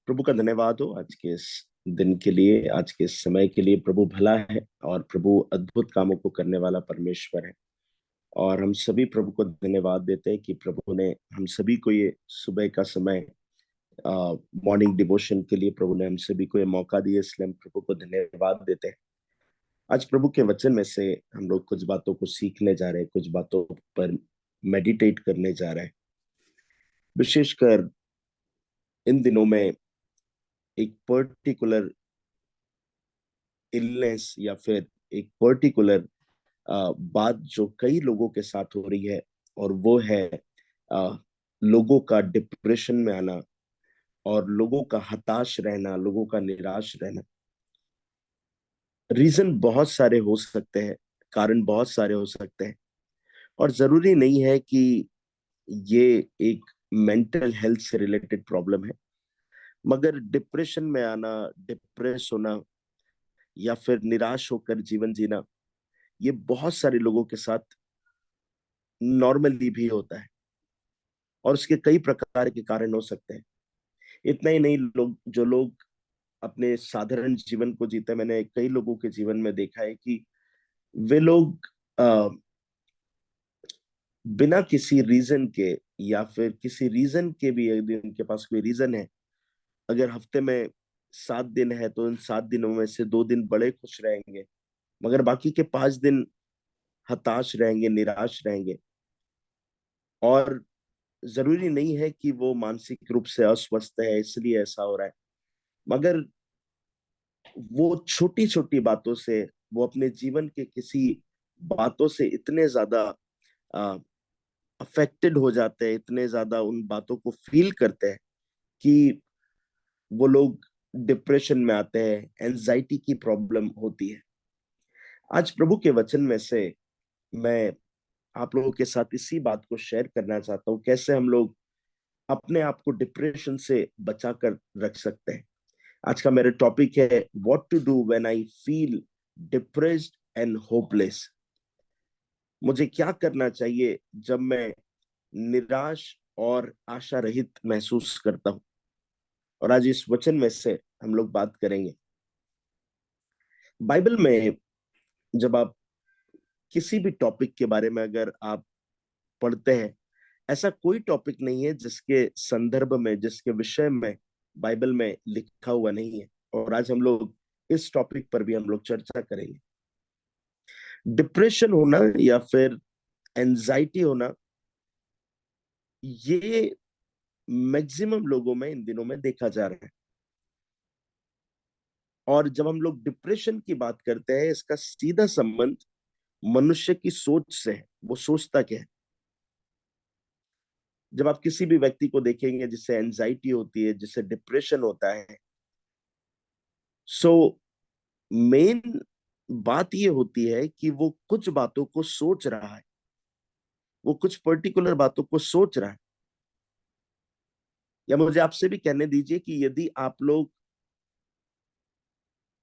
प्रभु का धन्यवाद हो आज के इस दिन के लिए, आज के इस समय के लिए। प्रभु भला है और प्रभु अद्भुत कामों को करने वाला परमेश्वर है। और हम सभी प्रभु को धन्यवाद देते हैं कि प्रभु ने हम सभी को ये सुबह का समय मॉर्निंग डिवोशन के लिए प्रभु ने हम सभी को ये मौका दिया, इसलिए हम प्रभु को धन्यवाद देते हैं। आज प्रभु के वचन में से हम लोग कुछ बातों को सीखने जा रहे हैं, कुछ बातों पर मेडिटेट करने जा रहे हैं। विशेषकर इन दिनों में एक पर्टिकुलर इलनेस या फिर एक पर्टिकुलर बात जो कई लोगों के साथ हो रही है, और वो है अ, लोगों का डिप्रेशन में आना और लोगों का हताश रहना, लोगों का निराश रहना। रीजन बहुत सारे हो सकते हैं, कारण बहुत सारे हो सकते हैं, और जरूरी नहीं है कि ये एक मेंटल हेल्थ से रिलेटेड प्रॉब्लम है। मगर डिप्रेशन में आना, डिप्रेस होना या फिर निराश होकर जीवन जीना, ये बहुत सारे लोगों के साथ नॉर्मली भी होता है, और उसके कई प्रकार के कारण हो सकते हैं। इतना ही नहीं, लोग अपने साधारण जीवन को जीते, मैंने कई लोगों के जीवन में देखा है कि वे लोग बिना किसी रीजन के या फिर किसी रीजन के भी, यदि उनके पास कोई रीजन है, अगर हफ्ते में 7 दिन है तो उन 7 दिनों में से 2 दिन बड़े खुश रहेंगे, मगर बाकी के 5 दिन हताश रहेंगे, निराश रहेंगे। और जरूरी नहीं है कि वो मानसिक रूप से अस्वस्थ है इसलिए ऐसा हो रहा है, मगर वो छोटी छोटी बातों से, वो अपने जीवन के किसी बातों से इतने ज्यादा अफेक्टेड हो जाते हैं, इतने ज्यादा उन बातों को फील करते हैं कि वो लोग डिप्रेशन में आते हैं, एंजाइटी की प्रॉब्लम होती है। आज प्रभु के वचन में से मैं आप लोगों के साथ इसी बात को शेयर करना चाहता हूँ, कैसे हम लोग अपने आप को डिप्रेशन से बचा कर रख सकते हैं। आज का मेरा टॉपिक है what to do when I feel depressed and hopeless. मुझे क्या करना चाहिए जब मैं निराश और आशा रहित महसूस करता हूं। और आज इस वचन में से हम लोग बात करेंगे। बाइबल में जब आप किसी भी टॉपिक के बारे में अगर आप पढ़ते हैं, ऐसा कोई टॉपिक नहीं है जिसके संदर्भ में, जिसके विषय में बाइबल में लिखा हुआ नहीं है। और आज हम लोग इस टॉपिक पर भी हम लोग चर्चा करेंगे। डिप्रेशन होना या फिर एंजाइटी होना, ये मैक्सिमम लोगों में इन दिनों में देखा जा रहा है। और जब हम लोग डिप्रेशन की बात करते हैं, इसका सीधा संबंध मनुष्य की सोच से है। वो सोचता क्या है। जब आप किसी भी व्यक्ति को देखेंगे जिससे एंजाइटी होती है, जिससे डिप्रेशन होता है, सो मेन बात ये होती है कि वो कुछ बातों को सोच रहा है, वो कुछ पर्टिकुलर बातों को सोच रहा है। या मुझे आपसे भी कहने दीजिए कि यदि आप लोग,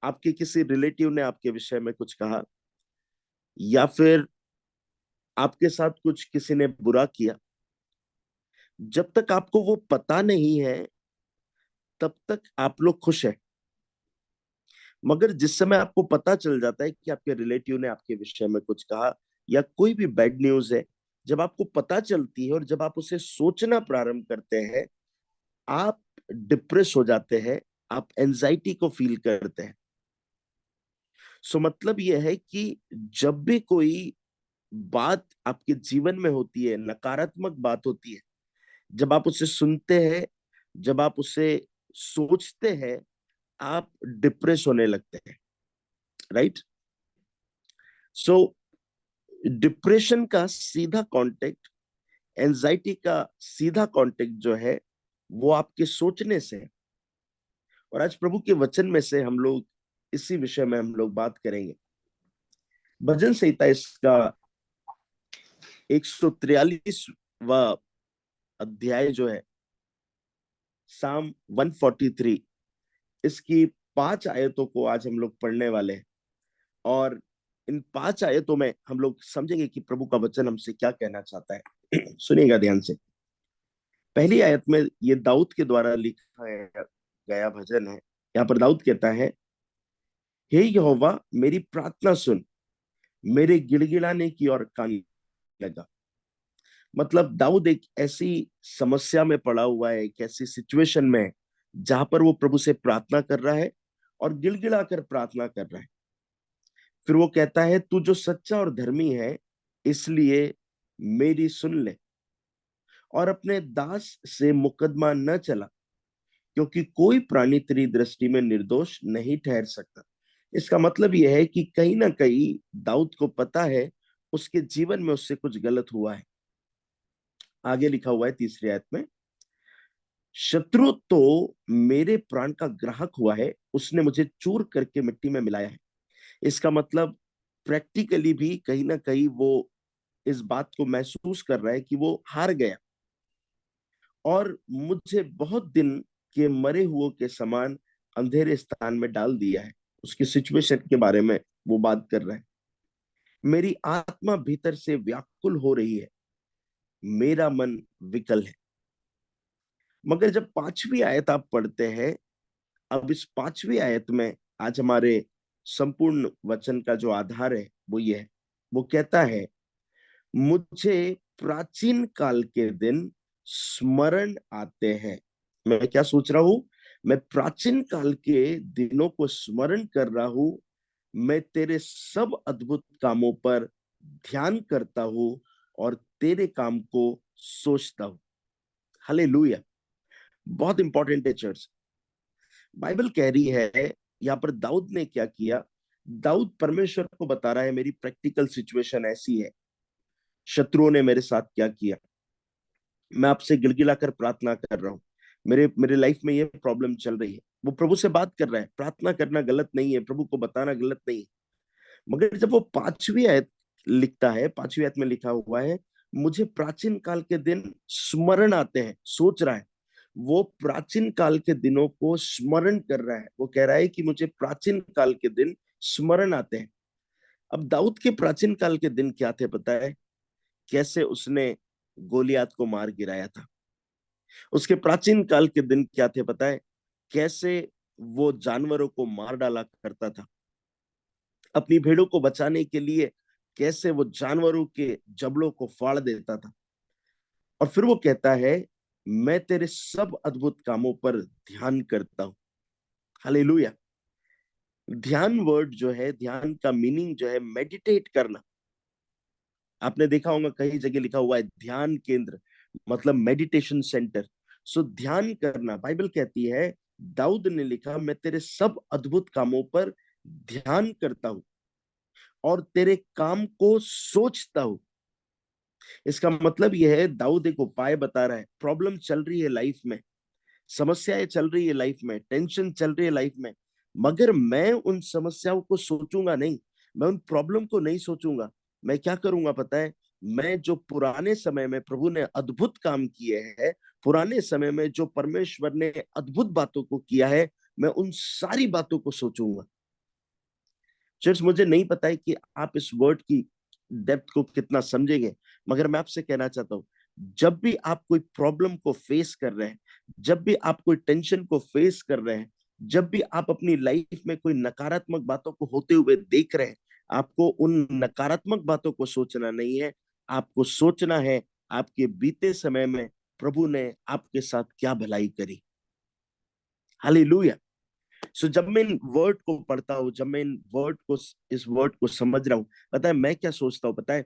आपके किसी रिलेटिव ने आपके विषय में कुछ कहा, या फिर आपके साथ कुछ किसी ने बुरा किया, जब तक आपको वो पता नहीं है तब तक आप लोग खुश हैं। मगर जिस समय आपको पता चल जाता है कि आपके रिलेटिव ने आपके विषय में कुछ कहा, या कोई भी बैड न्यूज है, जब आपको पता चलती है और जब आप उसे सोचना प्रारंभ करते हैं, आप डिप्रेस हो जाते हैं, आप एंजाइटी को फील करते हैं। सो मतलब यह है कि जब भी कोई बात आपके जीवन में होती है, नकारात्मक बात होती है, जब आप उसे सुनते हैं, जब आप उसे सोचते हैं, आप डिप्रेस होने लगते हैं। राइट। सो डिप्रेशन का सीधा कांटेक्ट, एंजाइटी का सीधा कांटेक्ट जो है, वो आपके सोचने से है। और आज प्रभु के वचन में से हम लोग इसी विषय में हम लोग बात करेंगे। भजन संहिता इसका 143वां अध्याय जो है, साम 143, इसकी 5 आयतों को आज हम लोग पढ़ने वाले हैं। और इन 5 आयतों में हम लोग समझेंगे कि प्रभु का वचन हमसे क्या कहना चाहता है। सुनिएगा ध्यान से। पहली आयत में ये दाऊद के द्वारा लिखा है, गया भजन है। यहाँ पर दाऊद कहता है, हे यहोवा मेरी प्रार्थना सुन, मेरे गिड़गिड़ाने की ओर कान लगा। मतलब दाऊद एक ऐसी समस्या में पड़ा हुआ है, एक ऐसी सिचुएशन में है जहां पर वो प्रभु से प्रार्थना कर रहा है और गिड़गिड़ा कर प्रार्थना कर रहा है। फिर वो कहता है, तू जो सच्चा और धर्मी है, इसलिए मेरी सुन ले और अपने दास से मुकदमा न चला, क्योंकि कोई प्राणी तेरी दृष्टि में निर्दोष नहीं ठहर सकता। इसका मतलब यह है कि कहीं ना कहीं दाऊद को पता है उसके जीवन में उससे कुछ गलत हुआ है। आगे लिखा हुआ है तीसरी आयत में, शत्रु तो मेरे प्राण का ग्राहक हुआ है, उसने मुझे चूर करके मिट्टी में मिलाया है। इसका मतलब प्रैक्टिकली भी कहीं ना कहीं वो इस बात को महसूस कर रहा है कि वो हार गया और मुझे बहुत दिन के मरे हुए के समान अंधेरे स्थान में डाल दिया है। उसकी सिचुएशन के बारे में वो बात कर रहा है। मेरी आत्मा भीतर से व्याकुल हो रही है, मेरा मन विकल है। मगर जब पांचवी आयत आप पढ़ते हैं, अब इस पांचवी आयत में आज हमारे संपूर्ण वचन का जो आधार है वो ये है। वो कहता है, मुझे प्राचीन काल के दिन स्मरण आते हैं। मैं क्या सोच रहा हूं? मैं प्राचीन काल के दिनों को स्मरण कर रहा हूं। मैं तेरे सब अद्भुत कामों पर ध्यान करता हूं और तेरे काम को सोचता हूं। हालेलुया। बहुत इंपॉर्टेंट है चर्च। बाइबल कह रही है, यहाँ पर दाऊद ने क्या किया? दाऊद परमेश्वर को बता रहा है, मेरी प्रैक्टिकल सिचुएशन ऐसी है, शत्रुओं ने मेरे साथ क्या किया, मैं आपसे गिड़गिड़ाकर प्रार्थना कर रहा हूँ, मेरे मेरे लाइफ में ये प्रॉब्लम चल रही है। वो प्रभु से बात कर रहा है। प्रार्थना करना गलत नहीं है, प्रभु को बताना गलत नहीं है। मगर जब वो पांचवी आयत लिखता है, पांचवी आयत में लिखा हुआ है, मुझे प्राचीन काल के दिन स्मरण आते हैं, सोच रहा है, वो प्राचीन काल के दिनों को स्मरण कर रहा है। वो कह रहा है कि मुझे प्राचीन काल के दिन स्मरण आते हैं। अब दाऊद के प्राचीन काल के दिन क्या थे पता है? कैसे उसने गोलियात को मार गिराया था। उसके प्राचीन काल के दिन क्या थे पता है? कैसे वो जानवरों को मार डाला करता था अपनी भेड़ों को बचाने के लिए, कैसे वो जानवरों के जबड़ों को फाड़ देता था। और फिर वो कहता है, मैं तेरे सब अद्भुत कामों पर ध्यान करता हूं। हालेलुया। ध्यान वर्ड जो है, ध्यान का मीनिंग जो है मेडिटेट करना। आपने देखा होगा कई जगह लिखा हुआ है ध्यान केंद्र, मतलब मेडिटेशन सेंटर। सो ध्यान करना, बाइबल कहती है, दाऊद ने लिखा, मैं तेरे सब अद्भुत कामों पर ध्यान करता हूं और तेरे काम को सोचता हूं। इसका मतलब यह है, दाऊद एक उपाय बता रहा है। प्रॉब्लम चल रही है लाइफ में, समस्याएं चल रही है लाइफ में, टेंशन चल रही है लाइफ में, मगर मैं उन समस्याओं को सोचूंगा नहीं, मैं उन प्रॉब्लम को नहीं सोचूंगा। मैं क्या करूंगा पता है? मैं जो पुराने समय में प्रभु ने अद्भुत काम किए हैं, पुराने समय में जो परमेश्वर ने अद्भुत बातों को किया है, मैं उन सारी बातों को सोचूंगा। चर्च, मुझे नहीं पता है कि आप इस वर्ड की डेप्थ को कितना समझेंगे, मगर मैं आपसे कहना चाहता हूं, जब भी आप कोई प्रॉब्लम को फेस कर रहे हैं, जब भी आप कोई टेंशन को फेस कर रहे हैं, जब भी आप अपनी लाइफ में कोई नकारात्मक बातों को होते हुए देख रहे हैं, आपको उन नकारात्मक बातों को सोचना नहीं है। आपको सोचना है, आपके बीते समय में प्रभु ने आपके साथ क्या भलाई करी। हालेलुया। सो जब मैं इन वर्ड को पढ़ता हूँ, जब मैं इन वर्ड को, इस वर्ड को समझ रहा हूँ, पता है मैं क्या सोचता हूँ पता है?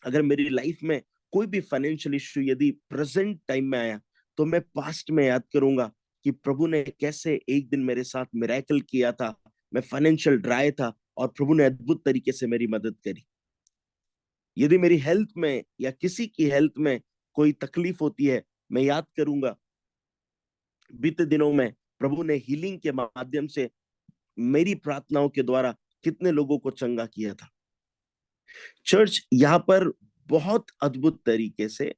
अगर मेरी लाइफ में कोई भी फाइनेंशियल इश्यू यदि प्रेजेंट टाइम में आया, तो मैं पास्ट में याद करूंगा कि प्रभु ने कैसे एक दिन मेरे साथ मिरेकल किया था। मैं फाइनेंशियल ड्राई था और प्रभु ने अद्भुत तरीके से मेरी मदद करी। यदि मेरी हेल्थ में या किसी की हेल्थ में कोई तकलीफ होती है, मैं याद करूंगा बीते दिनों में प्रभु ने हीलिंग के माध्यम से मेरी प्रार्थनाओं के द्वारा कितने लोगों को चंगा किया था। चर्च, यहाँ पर बहुत अद्भुत तरीके से,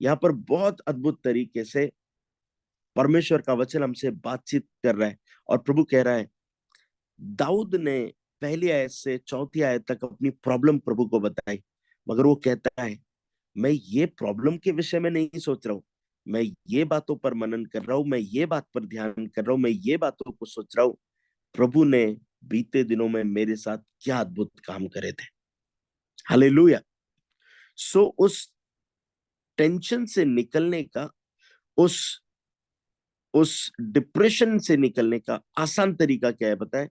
यहाँ पर बहुत अद्भुत तरीके से परमेश्वर का वचन हमसे बातचीत कर रहा है। और प्रभु कह रहा है, दाऊद ने पहली आयत से चौथी आयत तक अपनी प्रॉब्लम प्रभु को बताई, मगर वो कहता है, मैं ये प्रॉब्लम के विषय में नहीं सोच रहा हूँ, मैं ये बातों पर मनन कर रहा हूं, मैं ये बात पर ध्यान कर रहा हूं, मैं ये बातों को सोच रहा हूं, प्रभु ने बीते दिनों में मेरे साथ क्या अद्भुत काम करे थे। हालेलुया। सो उस टेंशन से निकलने का, उस उस डिप्रेशन से निकलने का आसान तरीका क्या है बताएं?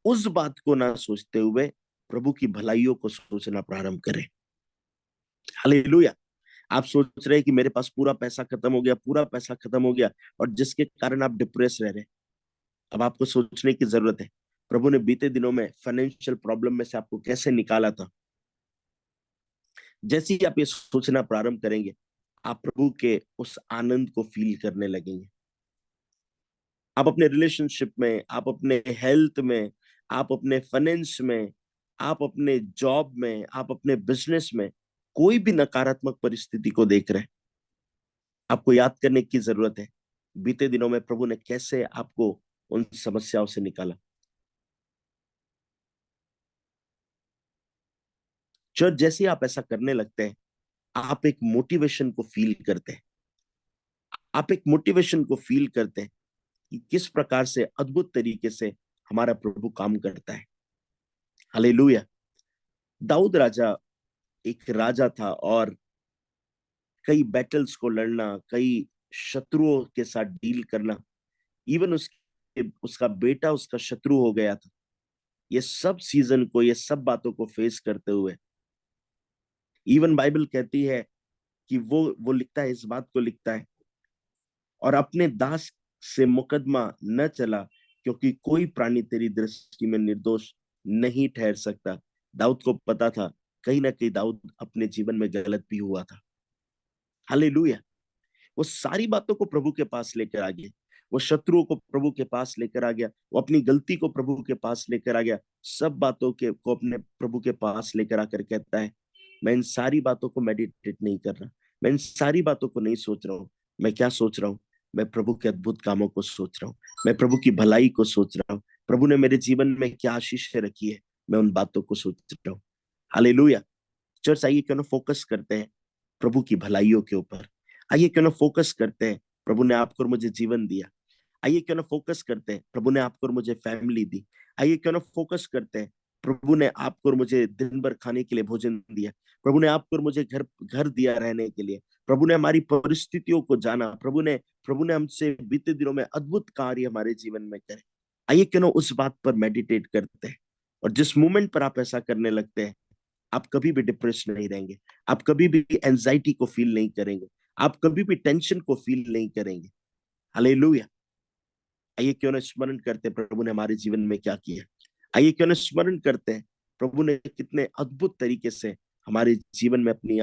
उस बात को ना सोचते हुए प्रभु की भलाइयों को सोचना प्रारंभ करें। हालेलुया। आप सोच रहे हैं कि मेरे पास पूरा पैसा खत्म हो गया, पूरा पैसा खत्म हो गया, और जिसके कारण आप डिप्रेस रह रहे हैं। अब आपको सोचने की जरूरत है, प्रभु ने बीते दिनों में फाइनेंशियल प्रॉब्लम में से आपको कैसे निकाला था। जैसे ही आप ये सोचना प्रारंभ करेंगे, आप प्रभु के उस आनंद को फील करने लगेंगे। आप अपने रिलेशनशिप में, आप अपने हेल्थ में, आप अपने फाइनेंस में, आप अपने जॉब में, आप अपने बिजनेस में कोई भी नकारात्मक परिस्थिति को देख रहे हैं, आपको याद करने की जरूरत है बीते दिनों में प्रभु ने कैसे आपको उन समस्याओं से निकाला। चर्च, जैसे ही आप ऐसा करने लगते हैं, आप एक मोटिवेशन को फील करते हैं। आप एक मोटिवेशन को फील करते हैं कि किस प्रकार से अद्भुत तरीके से हमारा प्रभु काम करता है। हालेलुया। दाऊद राजा एक राजा था, और कई बैटल्स को लड़ना, कई शत्रुओं के साथ डील करना, इवन उसका बेटा उसका शत्रु हो गया था। ये सब सीजन को, ये सब बातों को फेस करते हुए, इवन बाइबल कहती है कि वो लिखता है, इस बात को लिखता है, और अपने दास से मुकदमा न चला, क्योंकि कोई प्राणी तेरी दृष्टि में निर्दोष नहीं ठहर सकता। दाऊद को पता था कहीं ना कहीं दाऊद अपने जीवन में गलत भी हुआ था। हालेलुया। वो सारी बातों को प्रभु के पास लेकर आ गया, वो शत्रुओं को प्रभु के पास लेकर आ गया, वो अपनी गलती को प्रभु के पास लेकर आ गया, सब बातों के को अपने प्रभु के पास लेकर आकर कहता है, मैं इन सारी बातों को मेडिटेट नहीं कर रहा, मैं इन सारी बातों को नहीं सोच रहा हूँ। मैं क्या सोच रहा हूँ? मैं प्रभु के अद्भुत कामों को सोच रहा हूँ, मैं प्रभु की भलाई को सोच रहा हूँ, प्रभु ने मेरे जीवन में क्या आशीषें रखी है, मैं उन बातों को सोच रहा हूँ। हालेलुया। चर्च, आइए क्यों ना फोकस करते हैं प्रभु की भलाइयों के ऊपर। आइए क्यों ना फोकस करते हैं, प्रभु ने आपको और मुझे जीवन दिया। आइए क्यों ना फोकस करते हैं, प्रभु ने आपको और मुझे फैमिली दी। आइए क्यों ना फोकस करते हैं, प्रभु ने आपको और मुझे दिन भर खाने के लिए भोजन दिया, प्रभु ने आपको और मुझे घर घर दिया रहने के लिए, प्रभु ने हमारी परिस्थितियों को जाना, प्रभु ने हमसे बीते दिनों में अद्भुत कार्य हमारे जीवन में करे। आइए क्यों ना उस बात पर मेडिटेट करते हैं, और जिस मोमेंट पर आप ऐसा करने लगते हैं, आप कभी भी डिप्रेस नहीं रहेंगे, आप कभी भी एंजाइटी को फील नहीं करेंगे, आप कभी भी टेंशन को फील नहीं करेंगे। हालेलुया। आइए क्यों ना स्मरण करते हैं प्रभु ने हमारे जीवन में क्या किया। आइए क्यों ना स्मरण करते हैं प्रभु ने कितने अद्भुत तरीके से हमारे जीवन में अपनी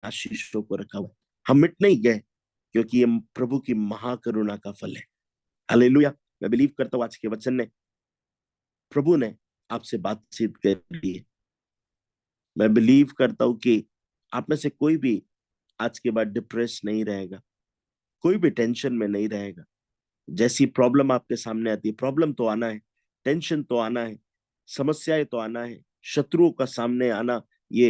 आशीषों को रखा हुआ है। हम मिट नहीं गए, क्योंकि ये प्रभु की महाकरुणा का फल है। हालेलुया। मैं बिलीव करता हूँ आज के वचन ने, प्रभु ने आपसे बातचीत करी है। मैं बिलीव करता हूँ कि आप में से कोई भी आज के बाद डिप्रेस नहीं रहेगा, कोई भी टेंशन में नहीं रहेगा। जैसी प्रॉब्लम आपके सामने आती है, प्रॉब्लम तो आना है, टेंशन तो आना है, समस्याएं तो आना है, शत्रुओं का सामने आना, ये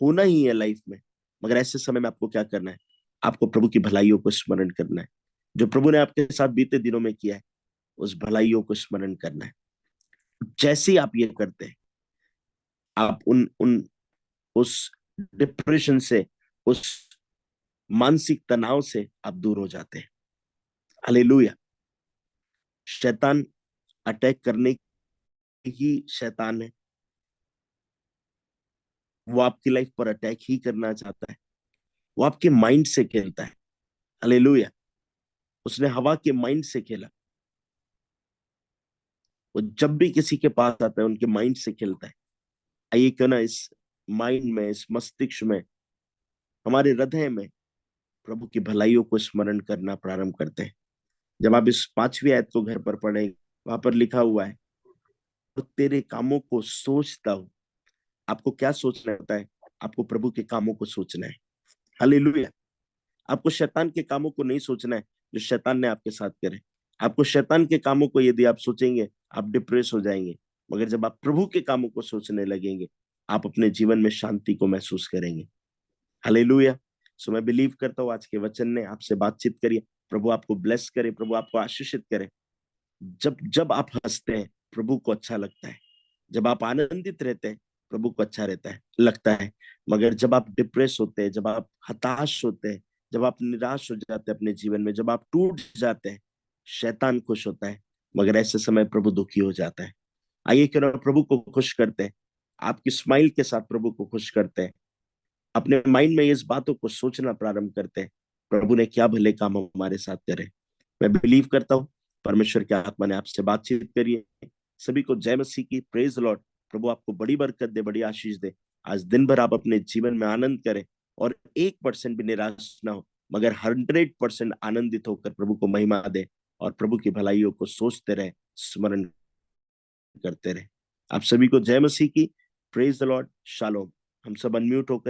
होना ही है लाइफ में। मगर ऐसे समय में आपको क्या करना है? आपको प्रभु की भलाइयों को स्मरण करना है। जो प्रभु ने आपके साथ बीते दिनों में किया है, उस भलाइयों को स्मरण करना है। जैसे ही आप ये करते हैं, आप उन उन उस डिप्रेशन से, उस मानसिक तनाव से आप दूर हो जाते हैं। हालेलुया। शैतान अटैक करने ही शैतान है, वो आपकी लाइफ पर अटैक ही करना चाहता है। वो आपके माइंड से खेलता है। हालेलुया। उसने हवा के माइंड से खेला, वो जब भी किसी के पास आता है उनके माइंड से खेलता है। आइए क्यों ना इस माइंड में, इस मस्तिष्क में, हमारे हृदय में प्रभु की भलाइयों को स्मरण करना प्रारंभ करते हैं। जब आप इस 5वीं आयत को घर पर पढ़ेंगे, वहां पर लिखा हुआ है, तो तेरे कामों को सोचता हूँ। आपको क्या सोचना होता है? आपको प्रभु के कामों को सोचना है। हालेलुया। आपको शैतान के कामों को नहीं सोचना है जो शैतान ने आपके साथ करे। आपको शैतान के कामों को यदि आप सोचेंगे, आप डिप्रेस हो जाएंगे। मगर जब आप प्रभु के कामों को सोचने लगेंगे, आप अपने जीवन में शांति को महसूस करेंगे। हालेलुया। सो मैं बिलीव करता हूँ आज के वचन ने आपसे बातचीत करिए। प्रभु आपको ब्लेस करे, प्रभु आपको आशीषित करे। जब जब आप हंसते हैं प्रभु को अच्छा लगता है, जब आप आनंदित रहते हैं प्रभु को अच्छा रहता है लगता है। मगर जब आप डिप्रेस होते हैं, जब आप हताश होते हैं, जब आप निराश हो जाते हैं अपने जीवन में, जब आप टूट जाते हैं, शैतान खुश होता है, मगर ऐसे समय प्रभु दुखी हो जाता है। आइए क्यों ना प्रभु को खुश करते हैं, आपकी स्माइल के साथ प्रभु को खुश करते हैं। अपने माइंड में इस बातों को सोचना प्रारंभ करते हैं, प्रभु ने क्या भले काम हमारे साथ करे। मैं बिलीव करता हूँ परमेश्वर की आत्मा ने आपसे बातचीत करी है। सभी को जय मसीह की, प्रेज लॉर्ड। प्रभु आपको बड़ी बरकत दे, बड़ी आशीष दे। आज दिन भर आप अपने जीवन में आनंद करें और 1% भी निराश ना हो, मगर 100% आनंदित होकर प्रभु को महिमा दे और प्रभु की भलाइयों को सोचते रहे, स्मरण करते रहे। आप सभी को जय मसीह की, प्रेज द लॉर्ड, शालोम। हम सब अनम्यूट होकर